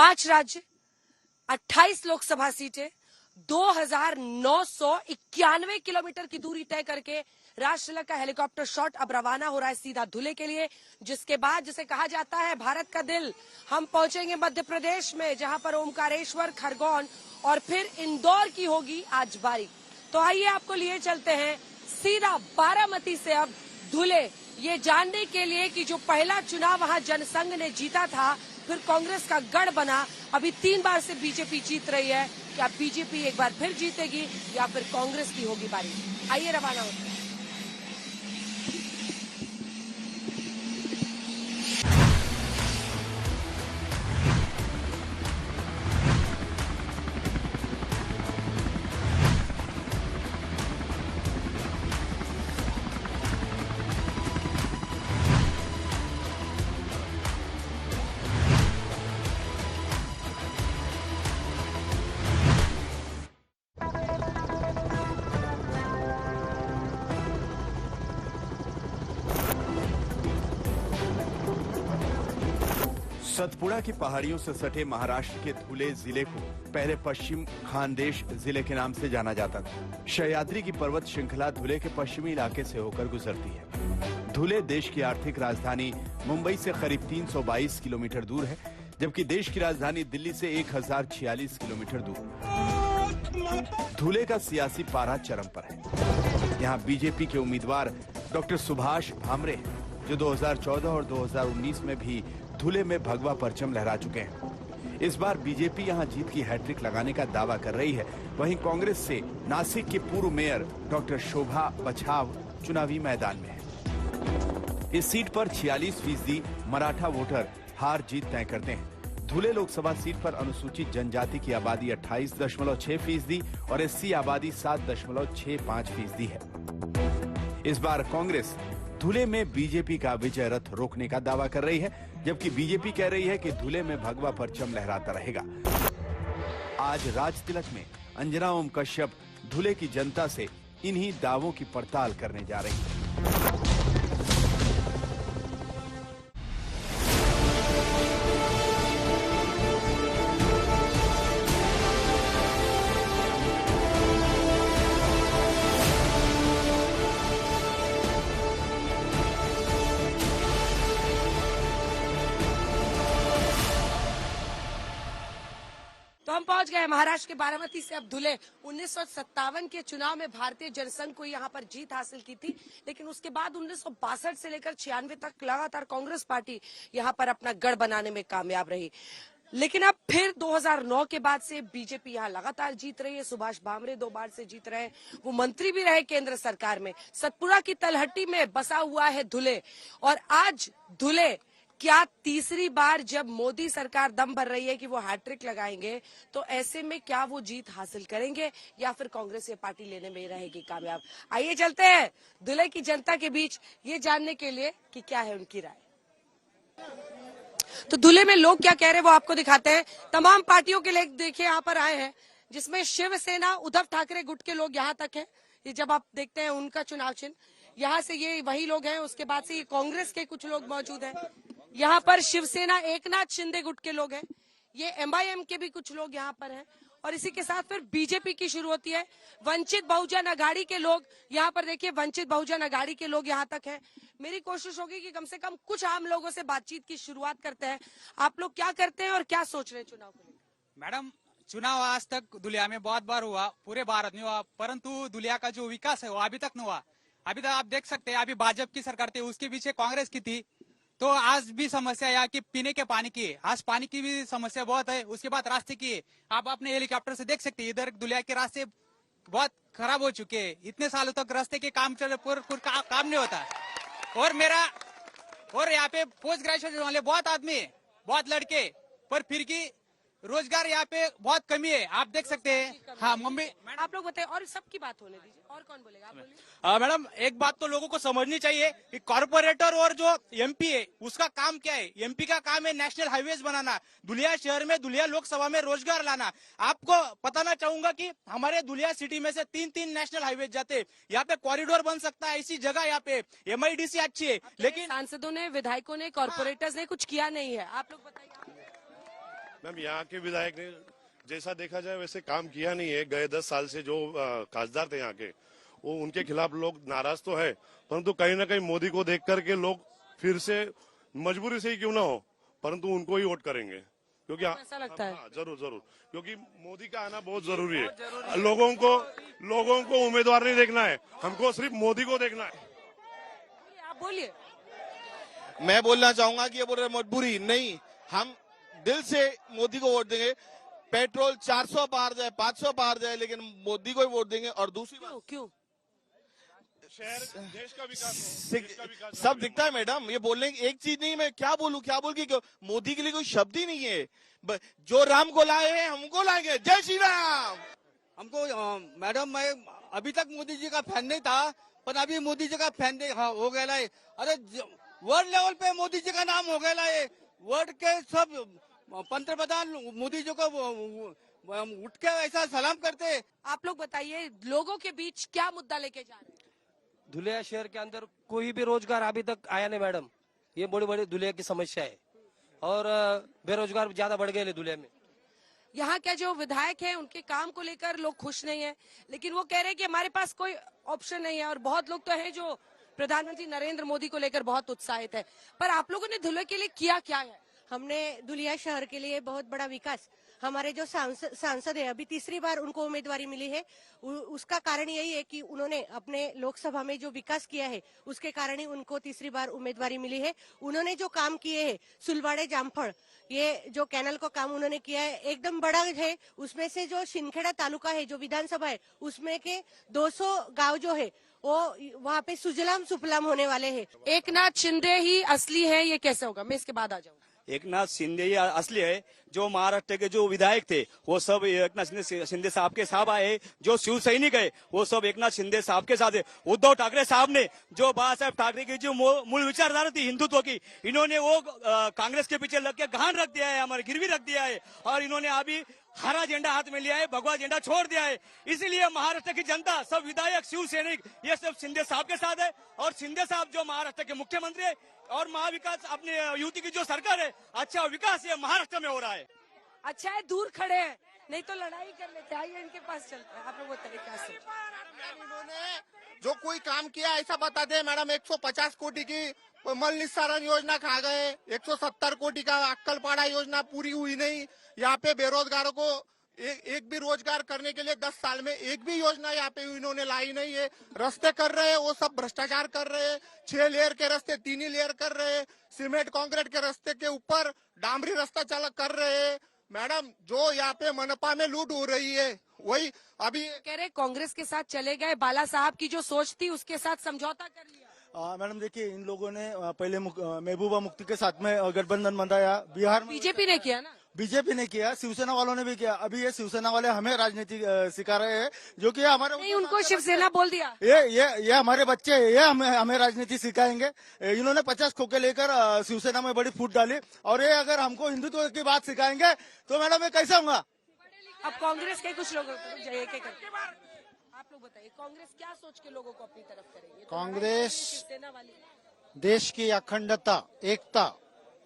5 राज्य, 28 लोकसभा सीटें, 2,991 किलोमीटर की दूरी तय करके राष्ट्रतिलक का हेलीकॉप्टर शॉट अब रवाना हो रहा है सीधा धुले के लिए, जिसके बाद जिसे कहा जाता है भारत का दिल, हम पहुंचेंगे मध्य प्रदेश में, जहां पर ओमकारेश्वर, खरगोन और फिर इंदौर की होगी आज बारी। तो आइए आपको लिए चलते हैं सीधा बारामती से अब धुले, ये जानने के लिए कि जो पहला चुनाव वहां जनसंघ ने जीता था, फिर कांग्रेस का गढ़ बना, अभी 3 बार से बीजेपी जीत रही है, क्या बीजेपी एक बार फिर जीतेगी या फिर कांग्रेस की होगी बारी। आइए रवाना होते हैं। सतपुड़ा की पहाड़ियों से सटे महाराष्ट्र के धुले जिले को पहले पश्चिम खानदेश जिले के नाम से जाना जाता था। सह्याद्री की पर्वत श्रृंखला धुले के पश्चिमी इलाके से होकर गुजरती है। धुले देश की आर्थिक राजधानी मुंबई से करीब 322 किलोमीटर दूर है, जबकि देश की राजधानी दिल्ली से 1046 किलोमीटर दूर। धुले का सियासी पारा चरम पर है। यहाँ बीजेपी के उम्मीदवार डॉक्टर सुभाष भामरे, जो 2014 और 2019 में भी धुले में भगवा परचम लहरा चुके हैं। इस बार बीजेपी यहां जीत की हैट्रिक लगाने का दावा कर रही है। वहीं कांग्रेस से नासिक के पूर्व मेयर डॉक्टर शोभा बछाव चुनावी मैदान में है। इस सीट पर 46% मराठा वोटर हार जीत तय करते हैं। धुले लोकसभा सीट पर अनुसूचित जनजाति की आबादी 28.6% और एससी आबादी 7.65% है। इस बार कांग्रेस धुले में बीजेपी का विजय रथ रोकने का दावा कर रही है, जबकि बीजेपी कह रही है कि धुले में भगवा परचम लहराता रहेगा। आज राजतिलक में अंजना ओम कश्यप धुले की जनता से इन्हीं दावों की पड़ताल करने जा रही है। तो हम पहुंच गए महाराष्ट्र के बारामती से अब धुले। 1957 के चुनाव में भारतीय जनसंघ को यहां पर जीत हासिल की थी, लेकिन उसके बाद 1962 से लेकर 96 तक लगातार कांग्रेस पार्टी यहां पर अपना गढ़ बनाने में कामयाब रही। लेकिन अब फिर 2009 के बाद से बीजेपी यहां लगातार जीत रही है। सुभाष भामरे 2 बार से जीत रहे हैं, वो मंत्री भी रहे केंद्र सरकार में। सतपुड़ा की तलहटी में बसा हुआ है धुले, और आज धुले क्या तीसरी बार जब मोदी सरकार दम भर रही है कि वो हैट्रिक लगाएंगे, तो ऐसे में क्या वो जीत हासिल करेंगे या फिर कांग्रेस ये पार्टी लेने में रहेगी कामयाब। आइए चलते हैं धुले की जनता के बीच ये जानने के लिए कि क्या है उनकी राय। तो धुले में लोग क्या कह रहे हैं वो आपको दिखाते हैं। तमाम पार्टियों के लोग देखिए यहाँ पर आए हैं, जिसमें शिवसेना उद्धव ठाकरे गुट के लोग यहाँ तक है। ये जब आप देखते हैं उनका चुनाव चिन्ह, यहाँ से ये वही लोग हैं। उसके बाद से ये कांग्रेस के कुछ लोग मौजूद हैं। यहाँ पर शिवसेना एकनाथ शिंदे गुट के लोग हैं। ये एमआईएम के भी कुछ लोग यहाँ पर हैं, और इसी के साथ फिर बीजेपी की शुरू होती है। वंचित बहुजन अघाड़ी के लोग यहाँ पर देखिए, वंचित बहुजन अघाड़ी के लोग यहाँ तक हैं। मेरी कोशिश होगी कि कम से कम कुछ आम लोगों से बातचीत की शुरुआत करते हैं। आप लोग क्या करते हैं और क्या सोच रहे हैं चुनाव को लेकर? मैडम, चुनाव आज तक दुलिया में बहुत बार हुआ, पूरे भारत में हुआ, परंतु दुलिया का जो विकास है वो अभी तक नहीं हुआ। अभी तक आप देख सकते हैं, अभी भाजपा की सरकार थी, उसके पीछे कांग्रेस की थी, तो आज भी समस्या यहाँ की पीने के पानी की है। आज पानी की भी समस्या बहुत है। उसके बाद रास्ते की है। आप अपने हेलीकॉप्टर से देख सकते हैं, इधर दुलिया के रास्ते बहुत खराब हो चुके हैं। इतने सालों तक रास्ते के काम चल काम नहीं होता। और यहाँ पे पोस्ट ग्रेजुएशन वाले बहुत आदमी है, बहुत लड़के, पर फिर की रोजगार यहाँ पे बहुत कमी है। आप देख सकते हैं। हाँ मुंबई, आप लोग बताइए, और सबकी बात होने दीजिए। और कौन बोलेगा? आप बोलिए। मैडम, एक बात तो लोगों को समझनी चाहिए कि कॉर्पोरेटर और जो एमपी है उसका काम क्या है। एमपी का काम है नेशनल हाईवेज बनाना, दुलिया शहर में, दुलिया लोकसभा में रोजगार लाना। आपको बताना चाहूंगा कि हमारे दुलिया सिटी में से 3 नेशनल हाईवे जाते हैं। यहाँ पे कॉरिडोर बन सकता है, ऐसी जगह यहाँ पे एमआईडीसी अच्छी है, लेकिन सांसदों ने, विधायकों ने, कॉर्पोरेटर्स ने कुछ किया नहीं है। आप लोग बताइए। मैम यहाँ के विधायक ने जैसा देखा जाए वैसे काम किया नहीं है। गए 10 साल से जो खासदार थे यहाँ के, वो उनके खिलाफ लोग नाराज तो है, परंतु कहीं ना कहीं मोदी को देख करके लोग फिर से मजबूरी से ही क्यों ना हो, परंतु उनको ही वोट करेंगे। क्योंकि ऐसा लगता है? जरूर जरूर, क्योंकि मोदी का आना बहुत जरूरी है। लोगों को उम्मीदवार नहीं देखना है, हमको सिर्फ मोदी को देखना है। आप बोलिए। मैं बोलना चाहूंगा कि ये बोल रहे मजबूरी नहीं, हम दिल से मोदी को वोट देंगे। पेट्रोल 400 पार जाए, 500 पार जाए, लेकिन मोदी को ही वोट देंगे। और दूसरी बात, क्यों? शहर देश का विकास सब दिखता है मैडम। ये बोलने की एक चीज नहीं, मैं क्या बोलूं कि मोदी के लिए कोई शब्द ही नहीं है। जो राम को लाए हैं हमको लाएंगे। जय श्री राम। हमको मैडम, मैं अभी तक मोदी जी का फैन नहीं था, पर अभी मोदी जी का फैन हो गया है। अरे वर्ल्ड लेवल पे मोदी जी का नाम हो गया है। वर्ल्ड के सब पंतप्रधान मोदी जी को उठ के ऐसा सलाम करते। आप लोग बताइए, लोगों के बीच क्या मुद्दा लेके जा रहे हैं? धुलिया शहर के अंदर कोई भी रोजगार अभी तक आया नहीं मैडम। ये बड़ी बड़ी धुलिया की समस्या है और बेरोजगार ज्यादा बढ़ गए धुलिया में। यहाँ के जो विधायक हैं उनके काम को लेकर लोग खुश नहीं है, लेकिन वो कह रहे हैं कि हमारे पास कोई ऑप्शन नहीं है। और बहुत लोग तो हैं जो प्रधानमंत्री नरेंद्र मोदी को लेकर बहुत उत्साहित है। पर आप लोगों ने धुलिया के लिए किया क्या है? हमने धुलिया शहर के लिए बहुत बड़ा विकास, हमारे जो सांसद है, अभी तीसरी बार उनको उम्मीदवारी मिली है। उसका कारण यही है कि उन्होंने अपने लोकसभा में जो विकास किया है उसके कारण ही उनको तीसरी बार उम्मीदवारी मिली है। उन्होंने जो काम किए हैं, सुलवाड़े जामफड़, ये जो कैनल को काम उन्होंने किया है एकदम बड़ा है। उसमें से जो शिंदखेड़ा तालुका है, जो विधानसभा है, उसमें के 200 गांव जो है वो वहाँ पे सुजलाम सुफलाम होने वाले हैं। एक नाथ शिंदे ही असली है, ये कैसे होगा? मैं इसके बाद आ जाऊंगा। एक नाथ शिंदे ही असली है। जो महाराष्ट्र के जो विधायक थे वो सब एक नाथ शिंदे साहब के साथ आए। जो शिव सैनिक है वो सब एक नाथ शिंदे साहब के साथ है। उद्धव ठाकरे साहब ने जो बाला साहब ठाकरे की जो मूल विचारधारा थी हिंदुत्व की, इन्होंने वो कांग्रेस के पीछे लग के गहान रख दिया है, हमारे गिरवी रख दिया है। और इन्होंने अभी हरा झंडा हाथ में लिया है, भगवा झंडा छोड़ दिया है। इसीलिए महाराष्ट्र की जनता, सब विधायक, शिव सैनिक, ये सब शिंदे साहब के साथ है। और शिंदे साहब जो महाराष्ट्र के मुख्यमंत्री है और महाविकास अपने युति की जो सरकार है, अच्छा विकास ये महाराष्ट्र में हो रहा है। अच्छा है दूर खड़े हैं, नहीं तो लड़ाई कर लेते। आइए इनके पास चलते हैं। आप लोग बताइए क्या सोच? इन्होंने जो कोई काम किया ऐसा बता दे मैडम। 150 कोटि की मल निस्सारण योजना खा गए, 170 कोटि का अक्कलपाड़ा योजना पूरी हुई नहीं। यहाँ पे बेरोजगारों को एक भी रोजगार करने के लिए 10 साल में एक भी योजना यहाँ पे इन्होंने लाई नहीं है। रास्ते कर रहे हैं वो सब भ्रष्टाचार कर रहे हैं। 6 लेयर के रास्ते 3 ही लेयर कर रहे हैं। सीमेंट कंक्रीट के रास्ते के ऊपर डामरी रास्ता चालक कर रहे हैं। मैडम, जो यहाँ पे मनपा में लूट हो रही है वही अभी कह रहे कांग्रेस के साथ चले गए। बाला साहब की जो सोच थी उसके साथ समझौता कर लिया। मैडम देखिए, इन लोगों ने पहले महबूबा मुफ्ती के साथ में गठबंधन बनाया। बिहार में बीजेपी ने किया ना, बीजेपी ने किया, शिवसेना वालों ने भी किया। अभी ये शिवसेना वाले हमें राजनीति सिखा रहे हैं, जो कि हमारे नहीं, उनको शिवसेना बोल दिया। ये हमारे बच्चे हैं, ये हमें राजनीति सिखाएंगे। इन्होंने 50 खोखे लेकर शिवसेना में बड़ी फूट डाली, और ये अगर हमको हिंदुत्व की बात सिखाएंगे तो मैडम ये कैसे होगा? अब कांग्रेस के कुछ लोगों को जाइए के करके आप लोग बताइए, कांग्रेस क्या सोच के लोगों को अपनी तरफ करेगी? कांग्रेस शिवसेना वाली देश की अखंडता, एकता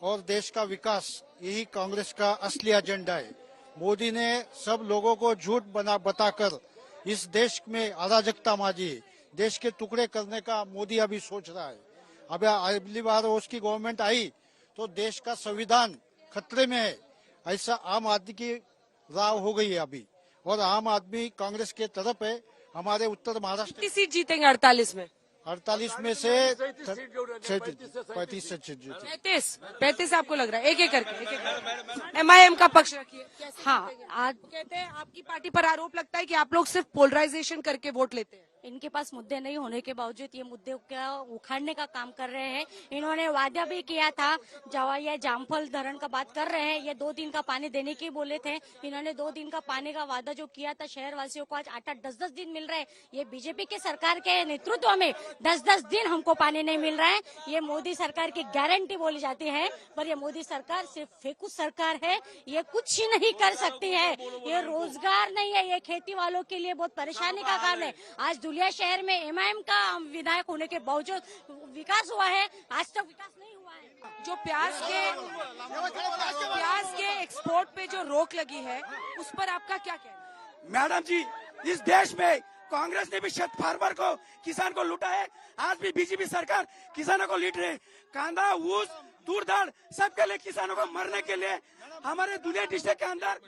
और देश का विकास, यही कांग्रेस का असली एजेंडा है। मोदी ने सब लोगों को झूठ बताकर इस देश में अराजकता माजी, देश के टुकड़े करने का मोदी अभी सोच रहा है। अब अगली बार उसकी गवर्नमेंट आई तो देश का संविधान खतरे में है, ऐसा आम आदमी की राव हो गई है अभी। और आम आदमी कांग्रेस के तरफ है। हमारे उत्तर महाराष्ट्र कितनी सीट जीतेंगे? 48 में 48 में से 35 से 35 आपको लग रहा है? एक एक करके MIM का पक्ष रखिए। हाँ, आज कहते हैं आपकी पार्टी पर आरोप लगता है कि आप लोग सिर्फ पोलराइजेशन करके वोट लेते हैं। इनके पास मुद्दे नहीं होने के बावजूद ये मुद्दे का उखाड़ने का काम कर रहे हैं। इन्होंने वादा भी किया था, जब ये जामफल धरण का बात कर रहे हैं, ये 2 दिन का पानी देने के बोले थे। इन्होंने 2 दिन का पानी का वादा जो किया था शहर वासियों को, आज 8-8, 10-10 दिन मिल रहे हैं। ये बीजेपी के सरकार के नेतृत्व में 10-10 दिन हमको पानी नहीं मिल रहा है। ये मोदी सरकार की गारंटी बोली जाती है, पर ये मोदी सरकार सिर्फ फेकू सरकार है। ये कुछ नहीं कर सकती है। ये रोजगार नहीं है, ये खेती वालों के लिए बहुत परेशानी का काम है। आज धुलिया शहर में एमआईएम का विधायक होने के बावजूद विकास हुआ है, आज तक विकास नहीं हुआ है। जो प्याज के एक्सपोर्ट पे जो रोक लगी है उस पर आपका क्या कहना है? मैडम जी, इस देश में कांग्रेस ने भी शत फार्मर को, किसान को लूटा है। आज भी बीजेपी सरकार किसानों को लूट रहे। कांदा, ऊस, दूर दाल सबके लिए किसानों को मरने के लिए हमारे धुलिया डिस्ट्रिक्ट के अंदर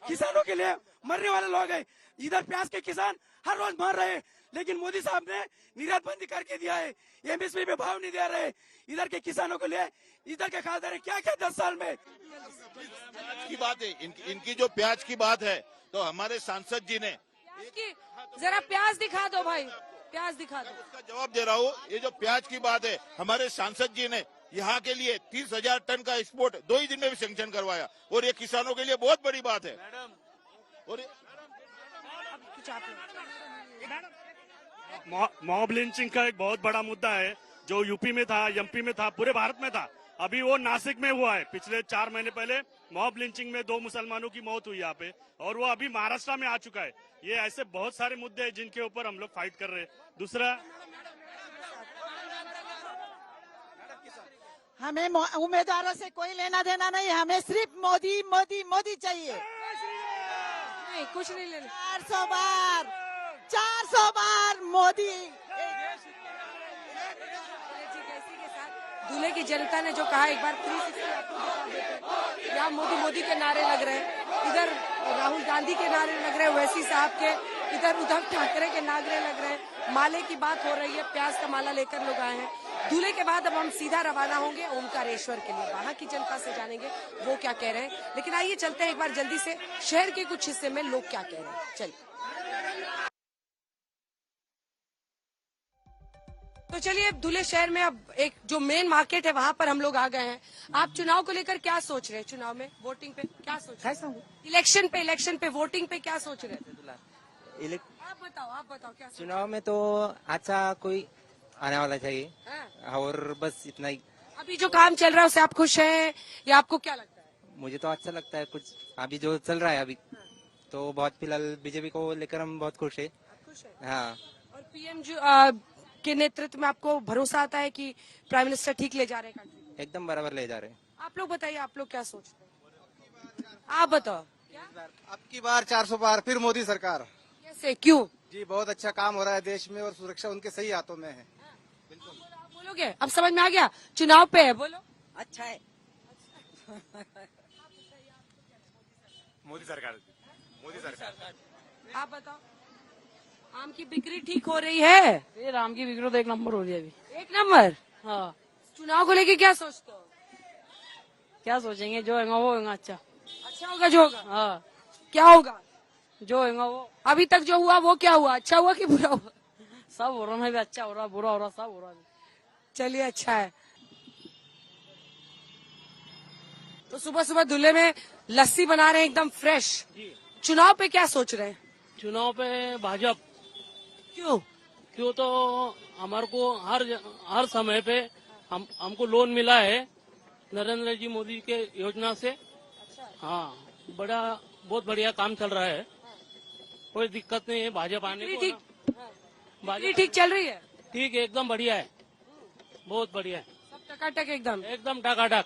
किसानों के लिए मरने वाले लोग हैं। इधर प्याज के किसान हर रोज मर रहे हैं, लेकिन मोदी साहब ने निर्यात बंदी करके दिया है। एमएसपी पे भाव नहीं दे रहे। इधर के किसानों के लिए इधर के खासदार ने क्या क्या 10 साल में की बात है। इनकी जो प्याज की बात है, तो हमारे सांसद जी ने जरा प्याज दिखा दो भाई, प्याज दिखा दो। उसका जवाब दे रहा हूँ। ये जो प्याज की बात है, हमारे सांसद जी ने यहाँ के लिए 30,000 टन का एक्सपोर्ट 2 ही दिन में भी सैंक्शन करवाया, और ये किसानों के लिए बहुत बड़ी बात है। और मॉब लिंचिंग का एक बहुत बड़ा मुद्दा है, जो यूपी में था, एमपी में था, पूरे भारत में था। अभी वो नासिक में हुआ है। पिछले 4 महीने पहले मॉब लिंचिंग में 2 मुसलमानों की मौत हुई यहाँ पे, और वो अभी महाराष्ट्र में आ चुका है। ये ऐसे बहुत सारे मुद्दे हैं जिनके ऊपर हम लोग फाइट कर रहे हैं। दूसरा, हमें उम्मीदवारों से कोई लेना देना नहीं, हमें सिर्फ मोदी मोदी मोदी चाहिए। नहीं, कुछ नहीं लेना। 400 बार मोदी। दूल्हे की जनता ने जो कहा, एक बार 360 आपको दिखा देते हैं। यहाँ मोदी मोदी के नारे लग रहे हैं, इधर राहुल गांधी के नारे लग रहे हैं, वैसी साहब के, इधर उद्धव ठाकरे के नारे लग रहे हैं। माले की बात हो रही है, प्याज का माला लेकर लोग आए हैं। दूल्हे के बाद अब हम सीधा रवाना होंगे ओमकारेश्वर के लिए। वहां की जनता से जानेंगे वो क्या कह रहे हैं। लेकिन आइए चलते हैं एक बार जल्दी से शहर के कुछ हिस्से में लोग क्या कह रहे हैं। चलिए तो चलिए, दूल्हे शहर में अब एक जो मेन मार्केट है वहां पर हम लोग आ गए हैं। आप चुनाव को लेकर क्या सोच रहे हैं? चुनाव में वोटिंग पे क्या सोच रहे हैं? इलेक्शन पे वोटिंग पे क्या सोच रहे हैं? आप बताओ क्या सोच? चुनाव में तो अच्छा कोई आने वाला चाहिए, और बस इतना ही। अभी जो काम चल रहा है उससे आप खुश हैं या आपको क्या लगता है? मुझे तो अच्छा लगता है। कुछ अभी जो चल रहा है अभी तो बहुत, फिलहाल बीजेपी को लेकर हम बहुत खुश है। हाँ। और पीएम के नेतृत्व में आपको भरोसा आता है कि प्राइम मिनिस्टर ठीक ले जा रहे हैं कंट्री? एकदम बराबर ले जा रहे हैं। आप लोग बताइए, आप लोग क्या सोचते हैं? आप बताओ। अब की बार 400 बार फिर मोदी सरकार। कैसे, क्यों? जी, बहुत अच्छा काम हो रहा है देश में, और सुरक्षा उनके सही हाथों में है। आप बोलोगे? अब समझ में आ गया, चुनाव पे है, बोलो। अच्छा है। मोदी सरकार। आप बताओ। आम की बिक्री ठीक हो रही है? फिर आम की बिक्री तो 1 नंबर हो रही है अभी। 1 नंबर? हाँ। चुनाव को लेके क्या सोचते हो? क्या सोचेंगे, जो होगा वो होगा। अच्छा होगा जो होगा। हाँ। क्या होगा? जो होगा वो। अभी तक जो हुआ वो क्या हुआ? अच्छा हुआ कि बुरा हुआ? सब हो रहा है भी, अच्छा हो रहा, बुरा हो रहा, सब हो रहा है। चलिए, अच्छा है। तो सुबह सुबह दूल्हे में लस्सी बना रहे हैं एकदम फ्रेश। चुनाव पे क्या सोच रहे हैं? चुनाव पे भाजपा। क्यों तो हमारे को हर समय पे हमको लोन मिला है नरेंद्र जी मोदी के योजना से। हाँ, बहुत बढ़िया काम चल रहा है, कोई दिक्कत नहीं है भाजपा आने को। ठीक चल रही है? ठीक है, एकदम बढ़िया है, बहुत बढ़िया है। सब टकाटक एकदम टकाटक।